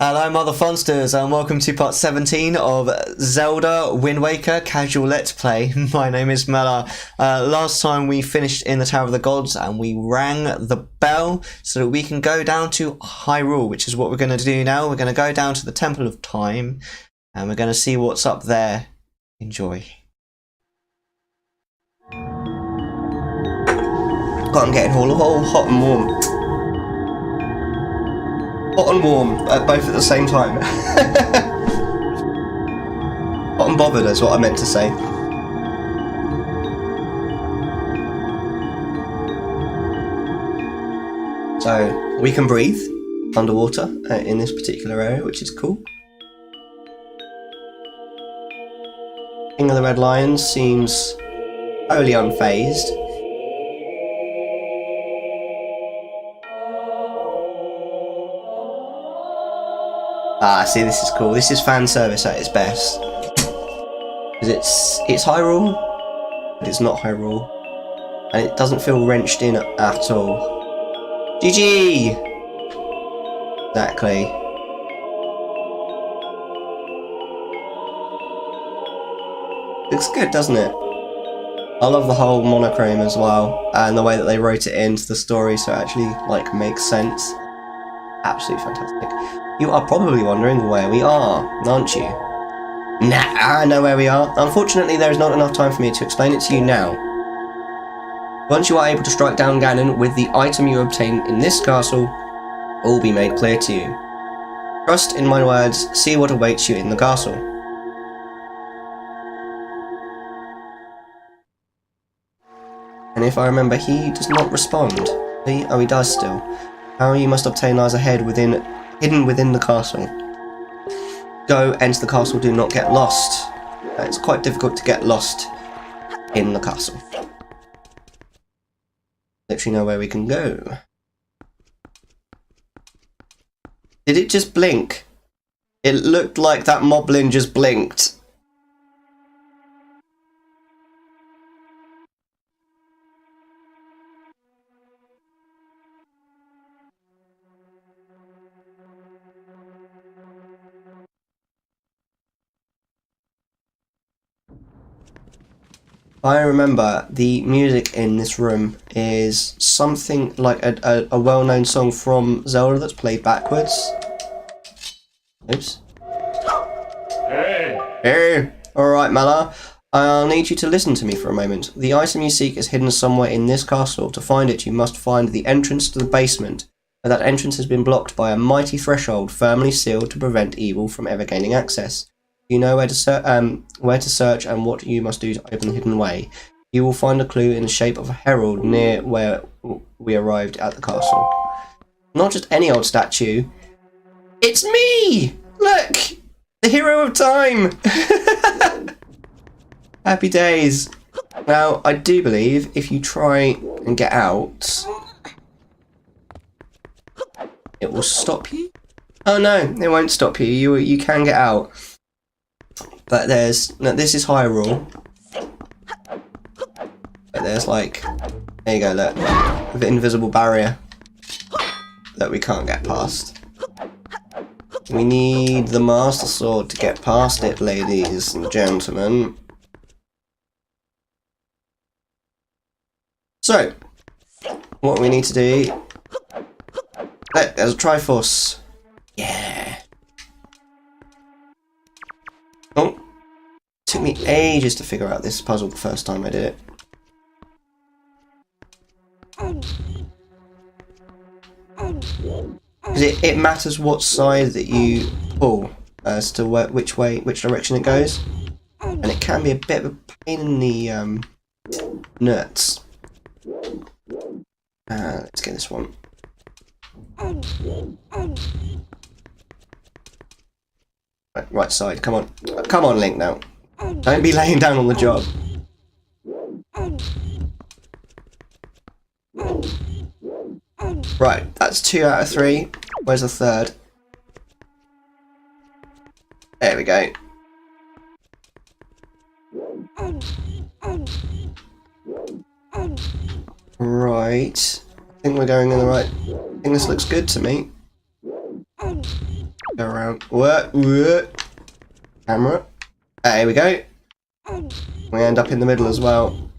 Hello Mother Funsters and welcome to part 17 of Zelda Windwaker Casual Let Play. My name is Mellar. Last time we finished in the Tower of the Gods and we rang the bell so that we can go down to Hyrule, which is what we're going to do now. We're going to go down to the Temple of Time and we're going to see what's up there. Enjoy. God, I'm getting all hot and warm. Hot and warm, both at the same time. Hot and bothered is what I meant to say. So, we can breathe underwater in this particular area, which is cool. King of the Red Lions seems totally unfazed. Ah, see, this is cool. This is fan service at its best. Because it's Hyrule, but it's not Hyrule. And it doesn't feel wrenched in at all. GG! Exactly. Looks good, doesn't it? I love the whole monochrome as well, and the way that they wrote it into the story so it actually, like, makes sense. Absolutely fantastic. You are probably wondering where we are, aren't you? Nah, I know where we are. Unfortunately, there is not enough time for me to explain it to you now. Once you are able to strike down Ganon with the item you obtain in this castle, all will be made clear to you. Trust in my words, see what awaits you in the castle. And if I remember, he does not respond. Oh, he does still. How you must obtain lies ahead hidden within the castle. Go, enter the castle, do not get lost. It's quite difficult to get lost in the castle. Literally know where we can go. Did it just blink? It looked like that moblin just blinked. I remember the music in this room is something like a well-known song from Zelda that's played backwards. Oops. Hey! Alright, Mellar. I'll need you to listen to me for a moment. The item you seek is hidden somewhere in this castle. To find it, you must find the entrance to the basement. But that entrance has been blocked by a mighty threshold firmly sealed to prevent evil from ever gaining access. You know where to search and what you must do to open the hidden way. You will find a clue in the shape of a herald near where we arrived at the castle. Not just any old statue. It's me! Look! The hero of time! Happy days. Now, I do believe if you try and get out, it will stop you? Oh no, it won't stop you. You can get out. But this is Hyrule. But there's like, there you go, look, the invisible barrier that we can't get past. We need the Master Sword to get past it, ladies and gentlemen. So, what we need to do, look, there's a Triforce. Yeah. Oh, took me ages to figure out this puzzle the first time I did it. Because it matters what side that you pull as to which direction it goes, and it can be a bit of a pain in the nuts. Let's get this one. Right side, come on. Come on, Link, now. Don't be laying down on the job. Right, that's 2 out of 3. Where's the third? There we go. Right. I think we're going in the right... I think this looks good to me. Go around. What? Camera. There we go. We end up in the middle as well.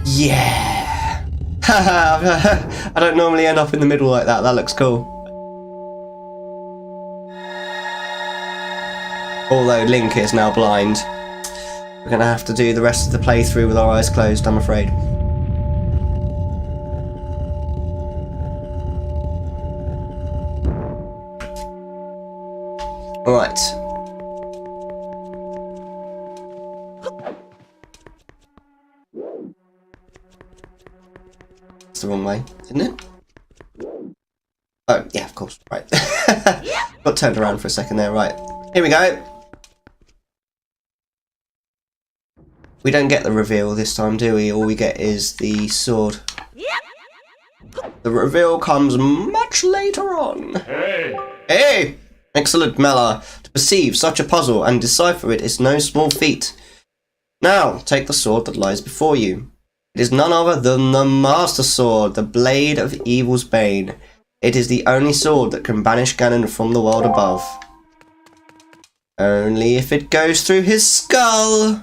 Yeah! I don't normally end up in the middle like that. That looks cool. Although Link is now blind. We're going to have to do the rest of the playthrough with our eyes closed, I'm afraid. Alright. It's the wrong way, isn't it? Oh, yeah, of course. Right. Got turned around for a second there. Right. Here we go. We don't get the reveal this time, do we? All we get is the sword. The reveal comes much later on. Hey! Hey! Excellent, Mellar. To perceive such a puzzle and decipher it is no small feat. Now, take the sword that lies before you. It is none other than the Master Sword, the blade of evil's bane. It is the only sword that can banish Ganon from the world above. Only if it goes through his skull.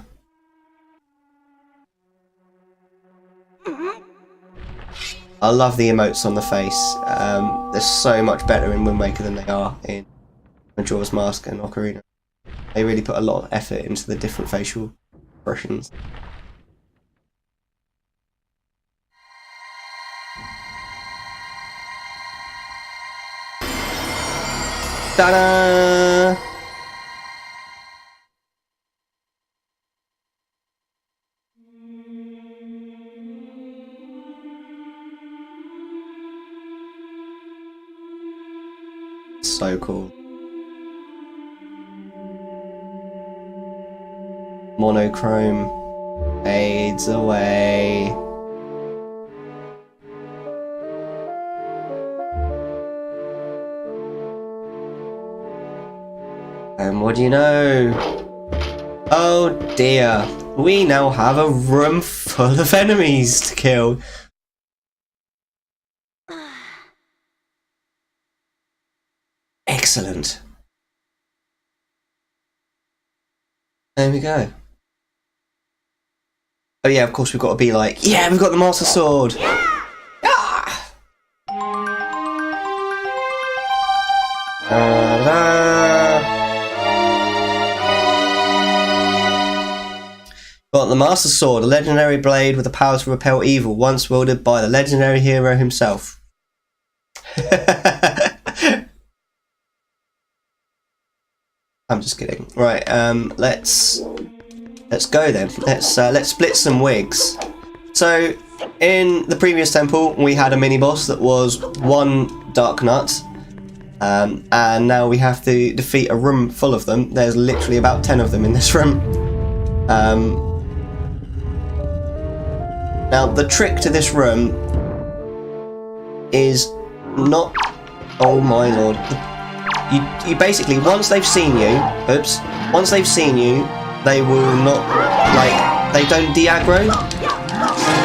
I love the emotes on the face. They're so much better in Windwaker than they are in Majora's Mask and Ocarina. They really put a lot of effort into the different facial expressions. Ta-da! So cool. Monochrome fades away. And what do you know? Oh dear, we now have a room full of enemies to kill. Excellent. There we go. Oh yeah, of course we've got to be like, yeah, we've got the Master Sword! Ah! Got the Master Sword, a legendary blade with the power to repel evil, once wielded by the legendary hero himself. I'm just kidding. Right, let's go then. Let's split some wigs. So in the previous temple we had a mini boss that was one dark nut, and now we have to defeat a room full of them. There's literally about 10 of them in this room. Now the trick to this room is not. Oh my lord. You basically, once they've seen you, once they've seen you, they will not, like, they don't de-aggro.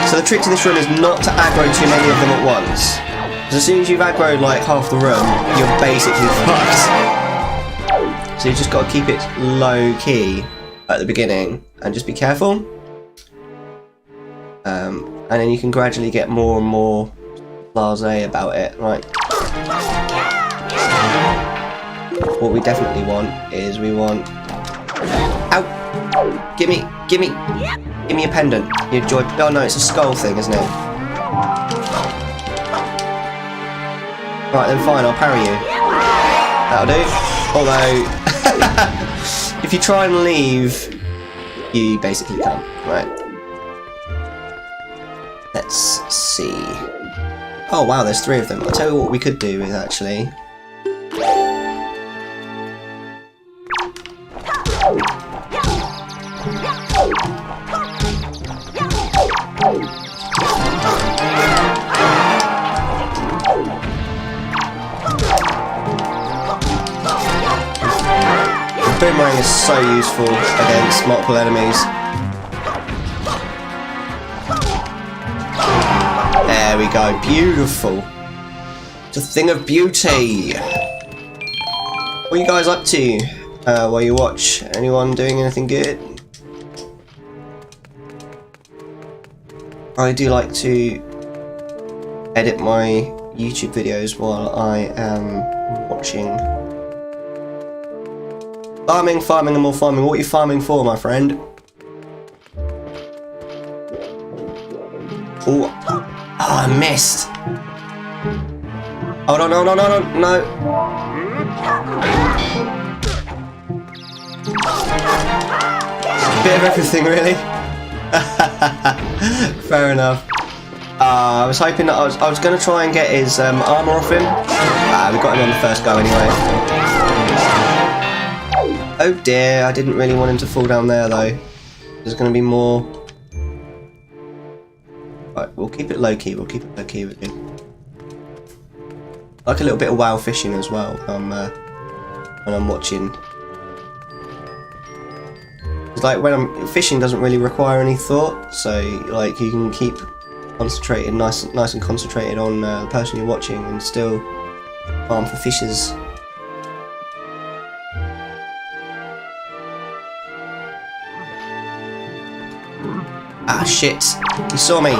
So the trick to this room is not to aggro too many of them at once. Because as soon as you've aggroed like half the room, you're basically fucked. So you just got to keep it low key at the beginning and just be careful. And then you can gradually get more and more blasé about it, right? What we definitely want is we want... Ow! Give me a pendant. Your joy... Oh no, it's a skull thing, isn't it? Right then, fine, I'll parry you. That'll do. Although, if you try and leave, you basically can't. Right. Let's see. Oh wow, there's 3 of them. I'll tell you what we could do is actually... Boomerang is so useful against multiple enemies. There we go, beautiful. It's a thing of beauty. What are you guys up to while you watch? Anyone doing anything good? I do like to edit my YouTube videos while I am watching. Farming and more farming. What are you farming for, my friend? Oh, I missed. Oh, no. Bit of everything, really. Fair enough. I was hoping that I was going to try and get his armor off him. We got him on the first go anyway. Oh dear, I didn't really want him to fall down there though. There's going to be more. Right, we'll keep it low key. We're good. I like a little bit of WoW fishing as well when I'm watching. It's like when I'm fishing doesn't really require any thought, so like you can keep concentrated, nice and concentrated on the person you're watching, and still farm for fishes. Ah shit! He saw me.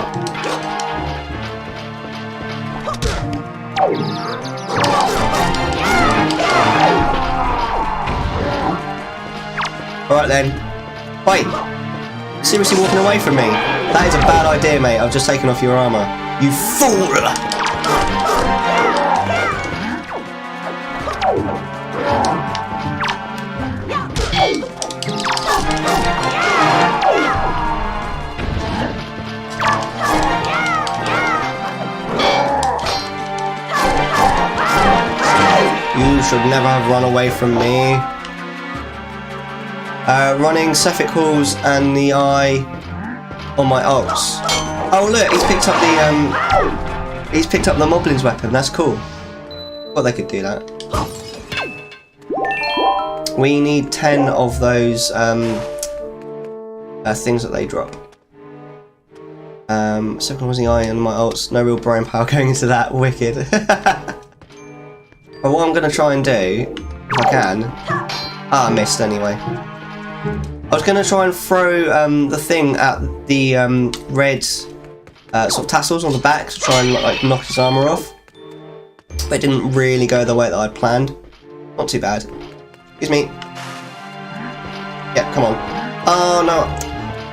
Alright then. Wait! Seriously walking away from me? That is a bad idea, mate. I've just taken off your armour. You fool! You should never have run away from me. Running Cephalic Halls and the Eye on my ults. Oh look, he's picked up the Moblin's weapon. That's cool. Well, they could do that. We need 10 of those things that they drop. Cephalic Halls, the Eye, on my ults. No real brain power going into that. Wicked. But what I'm going to try and do, if I can... I missed anyway. I was going to try and throw the thing at the red sort of tassels on the back to try and like knock his armour off. But it didn't really go the way that I'd planned. Not too bad. Excuse me. Yeah, come on. Oh no.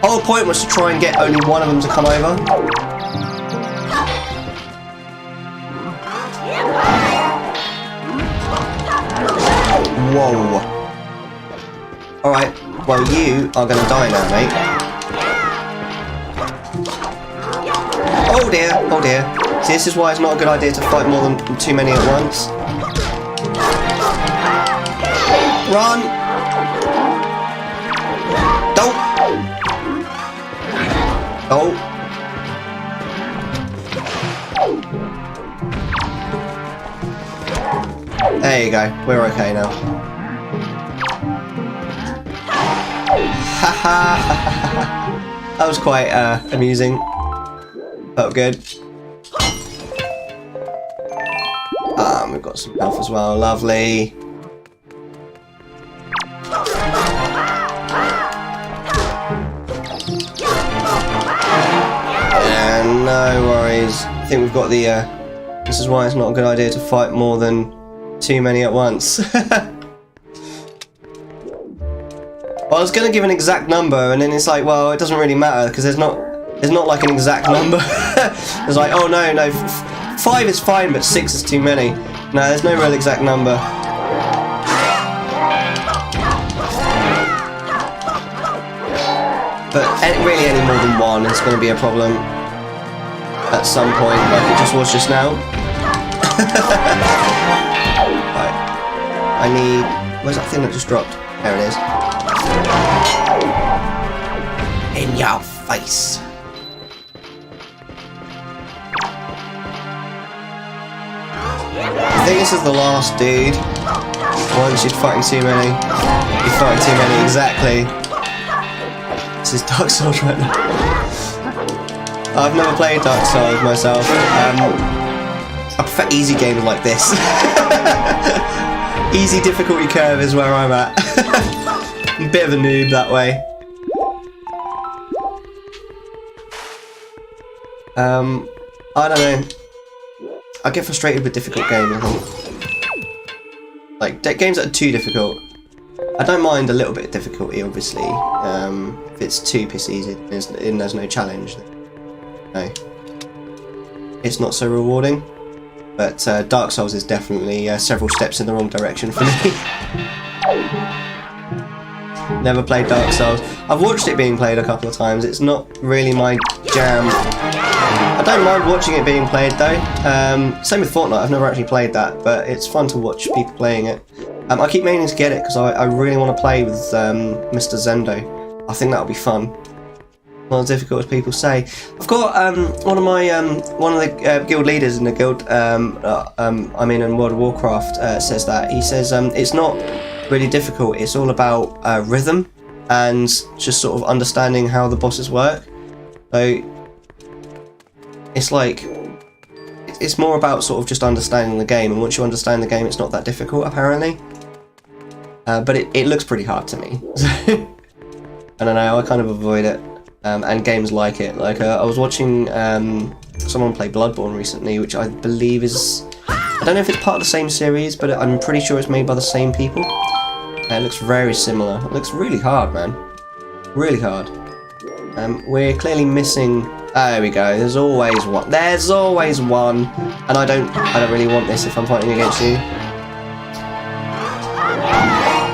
The whole point was to try and get only one of them to come over. Whoa. Alright, well you are going to die now, mate. Oh dear, oh dear. See, this is why it's not a good idea to fight more than too many at once. Run! Don't! Oh! There you go, we're okay now. Haha! That was quite amusing. Felt good. We've got some health as well, lovely. And no worries. I think we've got the. This is why it's not a good idea to fight more than too many at once. Well, I was going to give an exact number, and then it's like, well, it doesn't really matter because there's not like an exact number. It's like, oh no, 5 is fine, but 6 is too many. No, there's no real exact number. But really, any more than 1 is going to be a problem at some point, like it just was just now. Right. I need. Where's that thing that just dropped? There it is. In your face. I think this is the last dude. Once you're fighting too many. You're fighting too many, exactly. This is Dark Souls right now. I've never played Dark Souls myself. I prefer easy games like this. Easy difficulty curve is where I'm at. Bit of a noob that way. I don't know. I get frustrated with difficult games, I think. Like, games that are too difficult. I don't mind a little bit of difficulty, obviously. If it's too piss easy and there's no challenge, then no. It's not so rewarding. But Dark Souls is definitely several steps in the wrong direction for me. Never played Dark Souls. I've watched it being played a couple of times. It's not really my jam. I don't mind watching it being played though. Same with Fortnite. I've never actually played that, but it's fun to watch people playing it. I keep meaning to get it because I really want to play with Mr. Zendo. I think that'll be fun. Not as difficult as people say. I've got one of the guild leaders in the guild I'm in World of Warcraft says that. He says it's not really difficult. It's all about rhythm and just sort of understanding how the bosses work. So it's like it's more about sort of just understanding the game, and once you understand the game, it's not that difficult apparently. But it looks pretty hard to me. I don't know. I kind of avoid it. And games like it. Like I was watching someone play Bloodborne recently, which I believe is, I don't know if it's part of the same series, but I'm pretty sure it's made by the same people. It looks very similar. It looks really hard, man. Really hard. We're clearly missing. There we go. There's always one. There's always one. And I don't really want this if I'm fighting against you.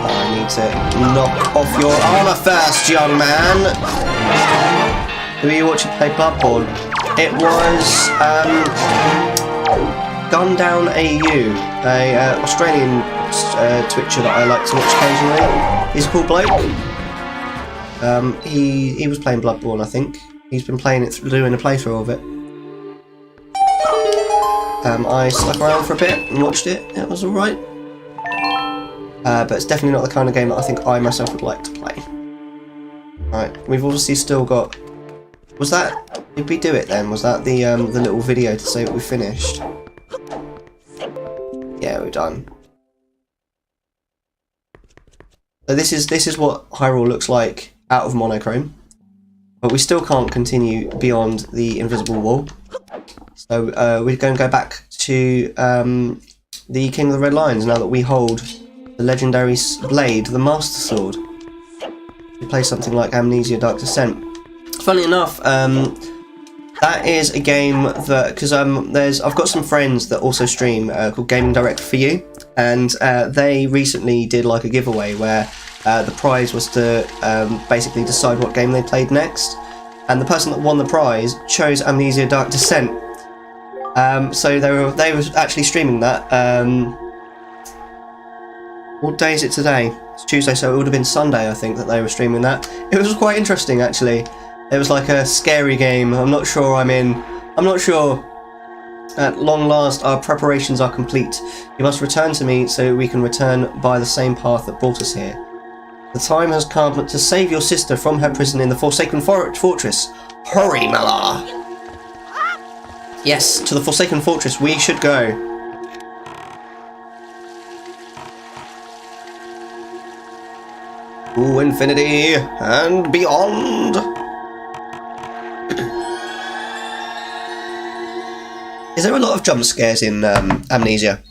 I need to knock off your armor first, young man. Who are you watching play Bloodborne? It was Gundown AU, a Australian Twitcher that I like to watch occasionally. He's a cool bloke. He was playing Bloodborne, I think. He's been playing it, doing a playthrough of it. I stuck around for a bit and watched it. It was alright. But it's definitely not the kind of game that I think I myself would like to play. Right, we've obviously still got. Was that? Did we do it then? Was that the little video to say that we finished? Yeah, we're done. So this is what Hyrule looks like out of monochrome, but we still can't continue beyond the invisible wall. So we're going to go back to the King of the Red Lions now that we hold the legendary blade, the Master Sword. We play something like Amnesia: Dark Descent. Funnily enough, that is a game that, because I've got some friends that also stream called Gaming Direct for You, and they recently did like a giveaway where the prize was to basically decide what game they played next, and the person that won the prize chose Amnesia: Dark Descent. So they were actually streaming that. What day is it today? It's Tuesday, so it would have been Sunday, I think, that they were streaming that. It was quite interesting, actually. It was like a scary game. I'm not sure I'm in. I'm not sure. At long last, our preparations are complete. You must return to me so we can return by the same path that brought us here. The time has come to save your sister from her prison in the Forsaken Fortress. Hurry, Mellar! Yes, to the Forsaken Fortress we should go. To infinity and beyond. Is there a lot of jump scares in Amnesia?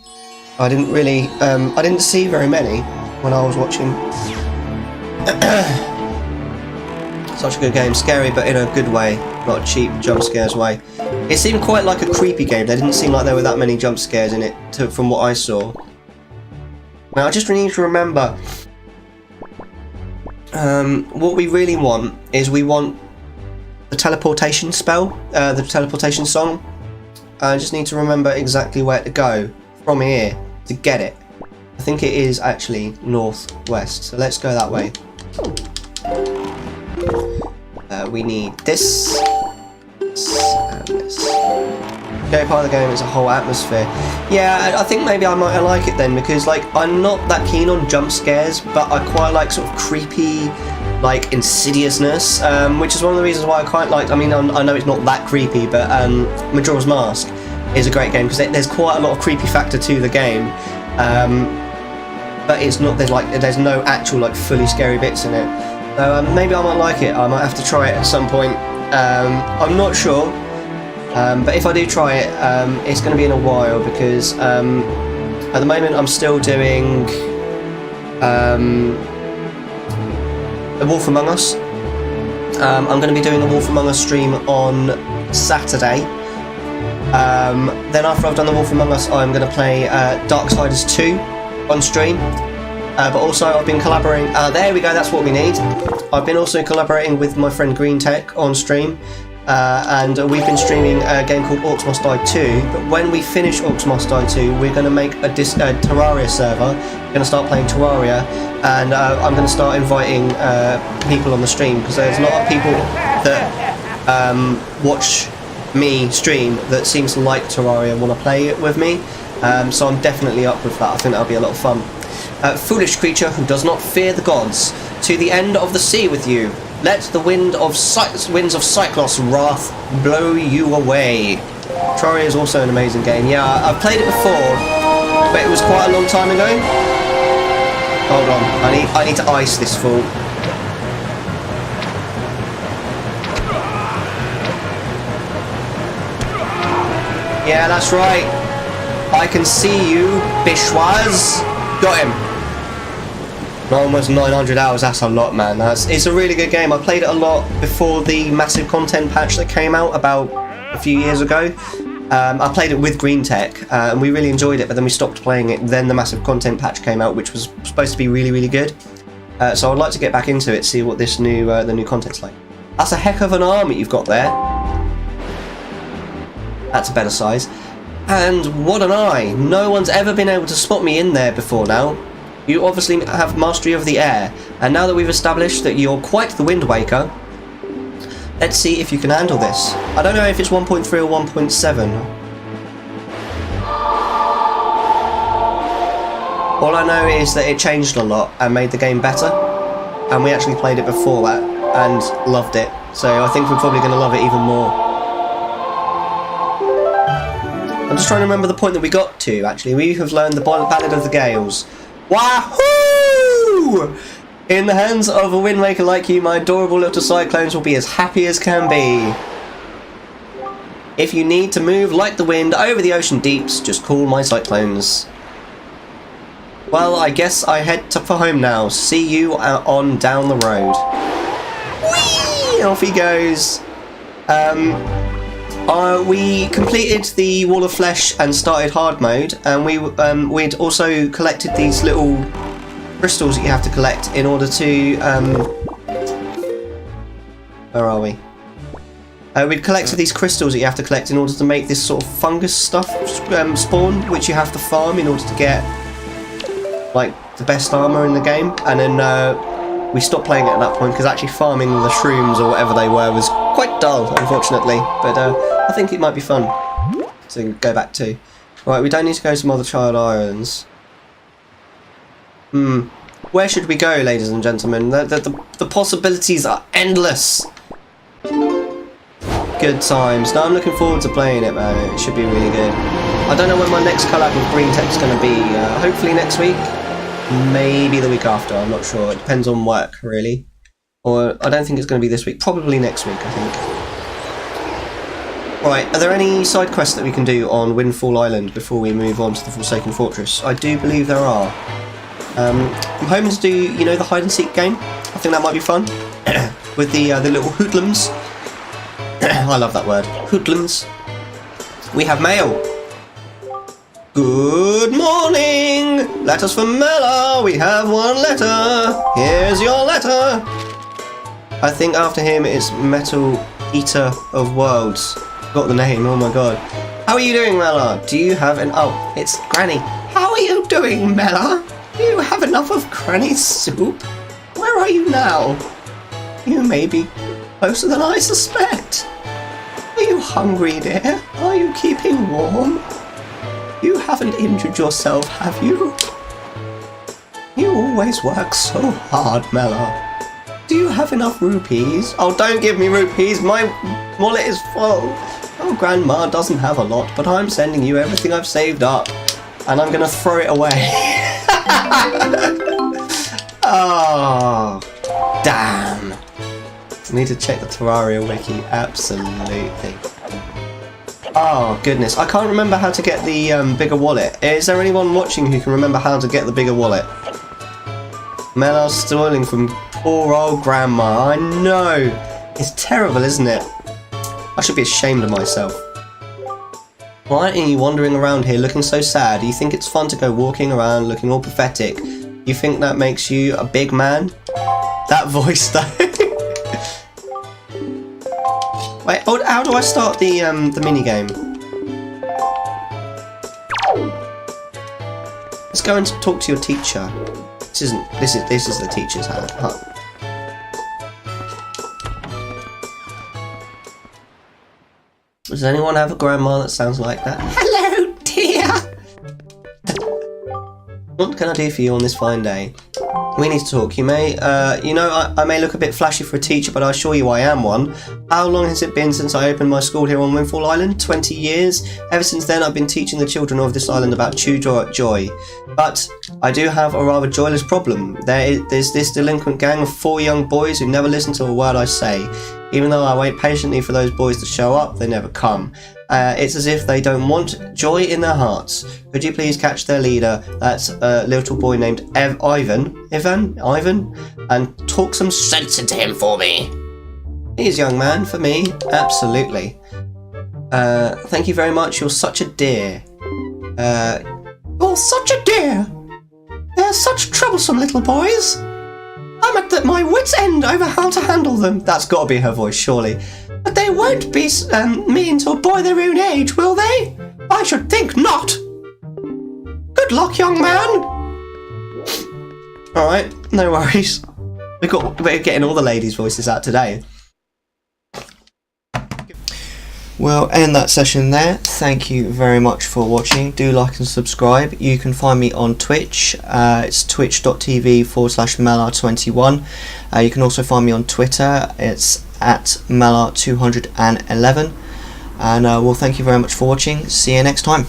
I didn't really, I didn't see very many when I was watching. Such a good game, scary but in a good way, not a cheap jump scares way. It seemed quite like a creepy game. There didn't seem like there were that many jump scares in it, from what I saw. Now I just need to remember. What we really want is we want the teleportation spell, the teleportation song. I just need to remember exactly where to go from here to get it. I think it is actually northwest, so let's go that way. We need this, and this. Go part of the game is a whole atmosphere. Yeah, I think maybe I might like it then, because like I'm not that keen on jump scares, but I quite like sort of creepy, like insidiousness, which is one of the reasons why I quite liked. I mean, I know it's not that creepy, but Majora's Mask is a great game because there's quite a lot of creepy factor to the game. but it's not. There's no actual like fully scary bits in it. So maybe I might like it. I might have to try it at some point. I'm not sure, but if I do try it, it's going to be in a while because at the moment I'm still doing The Wolf Among Us. I'm going to be doing a Wolf Among Us stream on Saturday. Then after I've done the Wolf Among Us, I'm going to play Darksiders 2 on stream. But also I've been collaborating, there we go, that's what we need. I've been also collaborating with my friend Green Tech on stream. And we've been streaming a game called Orcs Must Die 2. But when we finish Orcs Must Die 2, we're going to make a Terraria server. We're going to start playing Terraria. And I'm going to start inviting people on the stream. Because there's a lot of people that watch me stream that seems to like Terraria and want to play it with me. So I'm definitely up with that. I think that'll be a lot of fun. Foolish creature who does not fear the gods, to the end of the sea with you. Let the winds of Cyclos' wrath blow you away. Terraria is also an amazing game. Yeah, I've played it before, but it was quite a long time ago. Hold on, I need to ice this fool. Yeah, that's right. I can see you, Bishwaz. Got him. Almost 900 hours, that's a lot, man. It's a really good game. I played it a lot before the massive content patch that came out about a few years ago. I played it with Green Tech, and we really enjoyed it, but then we stopped playing it. Then the massive content patch came out, which was supposed to be really, really good. So I'd like to get back into it, see what this the new content's like. That's a heck of an army you've got there. That's a better size. And what an eye! No one's ever been able to spot me in there before now. You obviously have mastery of the air, and now that we've established that you're quite the Windwaker, let's see if you can handle this. I don't know if it's 1.3 or 1.7. All I know is that it changed a lot and made the game better, and we actually played it before that and loved it, so I think we're probably going to love it even more. I'm just trying to remember the point that we got to, actually. We have learned the Ballad of the Gales. Wahoo! In the hands of a Windwaker like you, my adorable little cyclones will be as happy as can be. If you need to move like the wind over the ocean deeps, just call my cyclones. Well, I guess I head for home now. See you on down the road. Whee! Off he goes. We completed the Wall of Flesh and started hard mode, and we'd also collected these little crystals that you have to collect in order to where are we? We'd collected these crystals that you have to collect in order to make this sort of fungus stuff spawn, which you have to farm in order to get like the best armor in the game. And then we stopped playing it at that point because actually farming the shrooms or whatever they were was quite dull, unfortunately. But I think it might be fun to go back to. Right, we don't need to go to Mother Child Islands. Where should we go, ladies and gentlemen? The possibilities are endless. Good times. Now I'm looking forward to playing it, man. It should be really good. I don't know when my next collab with Green Tech's going to be. Hopefully next week. Maybe the week after. I'm not sure. It depends on work, really. Or I don't think it's going to be this week. Probably next week, I think. Right, are there any side quests that we can do on Windfall Island before we move on to the Forsaken Fortress? I do believe there are. I'm hoping to do, you know, the hide and seek game. I think that might be fun. With the little hoodlums. I love that word. Hoodlums. We have mail. Good morning! Letters from Mellar. We have one letter. Here's your letter. I think after him it's Metal Eater of Worlds. Got the name, oh my god. How are you doing, Mellar? Do you have an... Oh, it's Granny. How are you doing, Mellar? Do you have enough of Granny's soup? Where are you now? You may be closer than I suspect. Are you hungry, dear? Are you keeping warm? You haven't injured yourself, have you? You always work so hard, Mellar. Do you have enough rupees? Oh, don't give me rupees. My wallet is full. Oh, Grandma doesn't have a lot, but I'm sending you everything I've saved up. And I'm going to throw it away. Oh, damn. I need to check the Terraria wiki, absolutely. Oh, goodness. I can't remember how to get the bigger wallet. Is there anyone watching who can remember how to get the bigger wallet? Mellar's stealing from poor old grandma. I know. It's terrible, isn't it? I should be ashamed of myself. Why are you wandering around here looking so sad? Do you think it's fun to go walking around looking all pathetic? You think that makes you a big man? That voice though. Wait, how do I start the mini game? Let's go and talk to your teacher. This is the teacher's hut. Does anyone have a grandma that sounds like that? Hello, dear. What can I do for you on this fine day? We need to talk. You may, I may look a bit flashy for a teacher, but I assure you I am one. How long has it been since I opened my school here on Windfall Island? 20 years. Ever since then, I've been teaching the children of this island about true joy. But I do have a rather joyless problem. There's this delinquent gang of 4 young boys who never listen to a word I say. Even though I wait patiently for those boys to show up, they never come. It's as if they don't want joy in their hearts. Could you please catch their leader, that's a little boy named Ivan, and talk some sense into him for me? He's young man, for me, absolutely. Thank you very much, you're such a dear. You're such a dear. They're such troublesome little boys. I'm at my wit's end over how to handle them. That's got to be her voice, surely. But they won't be mean to a boy their own age, will they? I should think not. Good luck, young man. Alright, no worries. We're getting all the ladies' voices out today. We'll end that session there. Thank you very much for watching. Do like and subscribe. You can find me on Twitch. It's twitch.tv/Mellar21. You can also find me on Twitter. It's at Mellar211. And well, thank you very much for watching. See you next time.